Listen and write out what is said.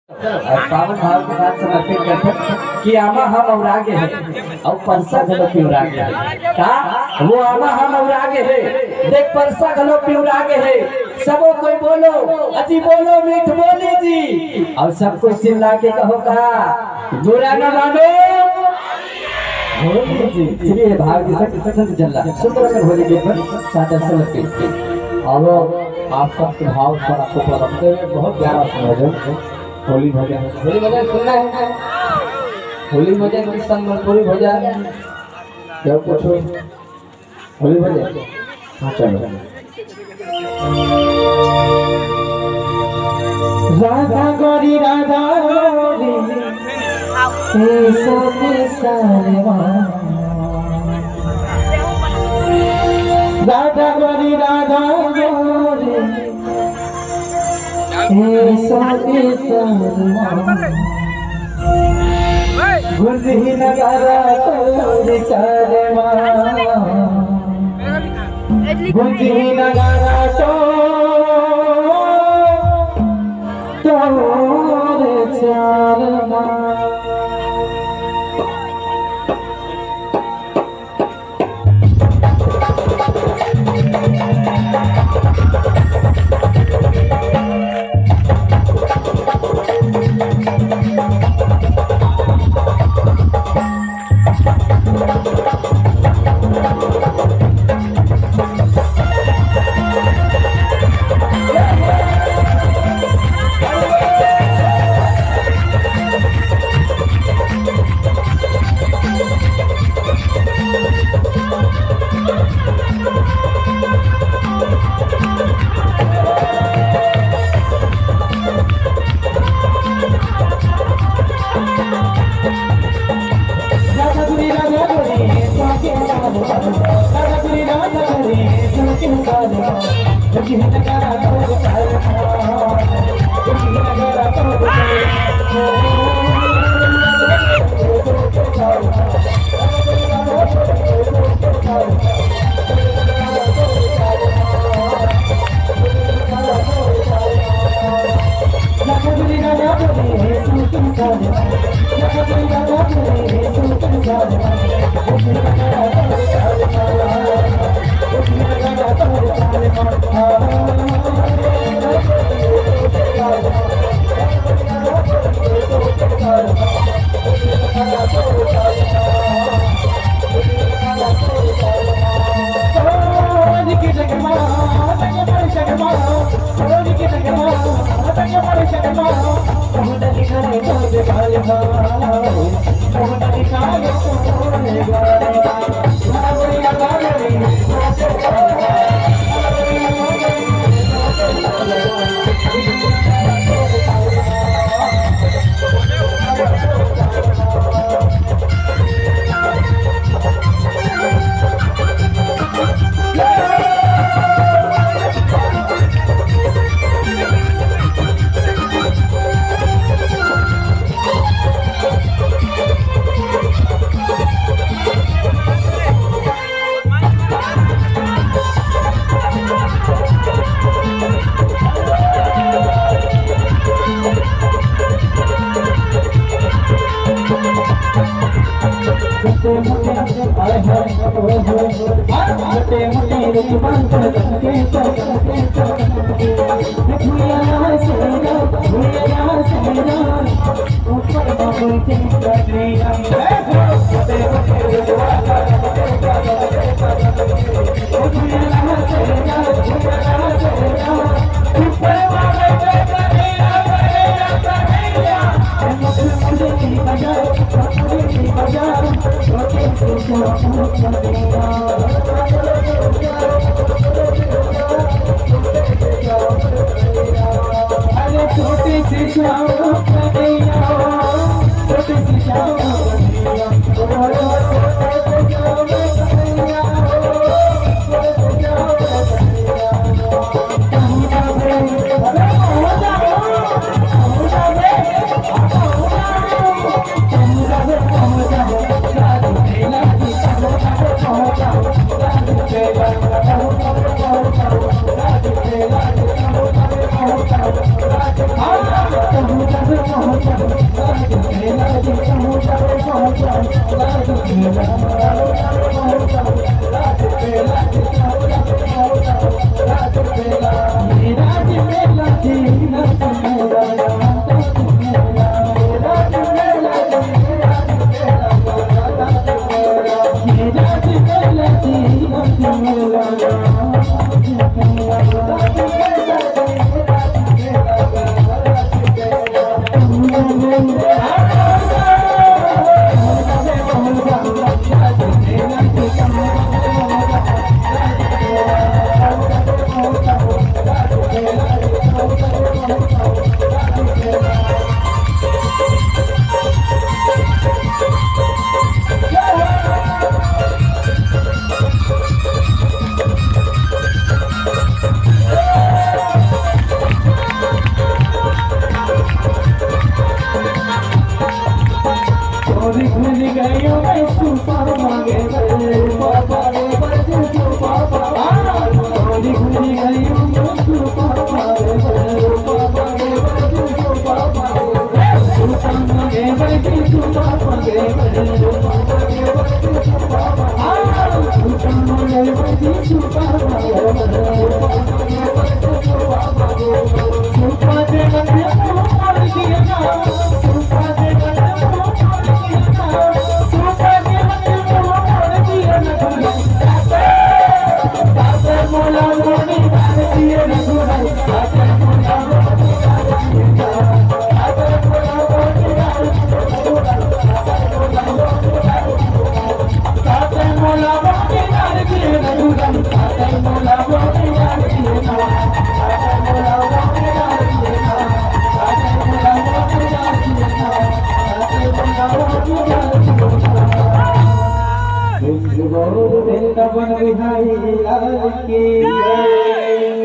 पावन भाव के साथ समर्पित करते कि आमा हम और आगे है और परसा गलो प्योर आगे है का वो आमा हम और आगे है देख परसा गलो प्योर आगे है सबो कोई बोलो अजी बोलो मीठ बोली जी और सब कोई चिल्ला के कहो का बुरा न मानो बोली जी। चलिए भाव के साथ संत जल्ला सुंदर कर होली के पर सादर समर्पित और आप सबके भाव पर आपको प्रणाम बहुत प्यारा समझो होली भजन सुनना है होली भजन संबलपुरी भजन क्या कुछ होली भजन हाँ चलो राधा गौरी राधा गौरी राधा गौरी राधा गौरी गुंजी नगारा तोरे चारमा गुंजी नगारा तोरे चारमा Oh, वृंदावन बिहारी लाल की जय।